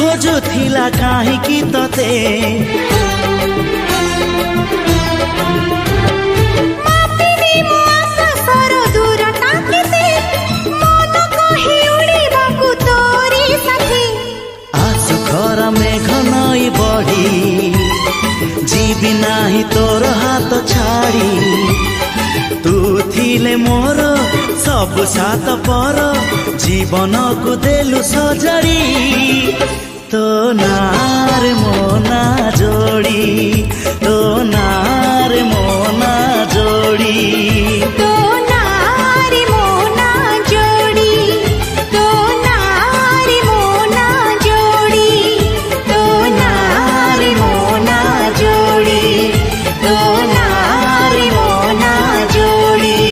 खोजुथिला काहीँकी तते मेघ नई बढी जीवी नाही तोर हात छाड़ी तू थिले मोर सब सात पर जीवन को देलु सजड़ी तो नार मो ना जोड़ी तो ना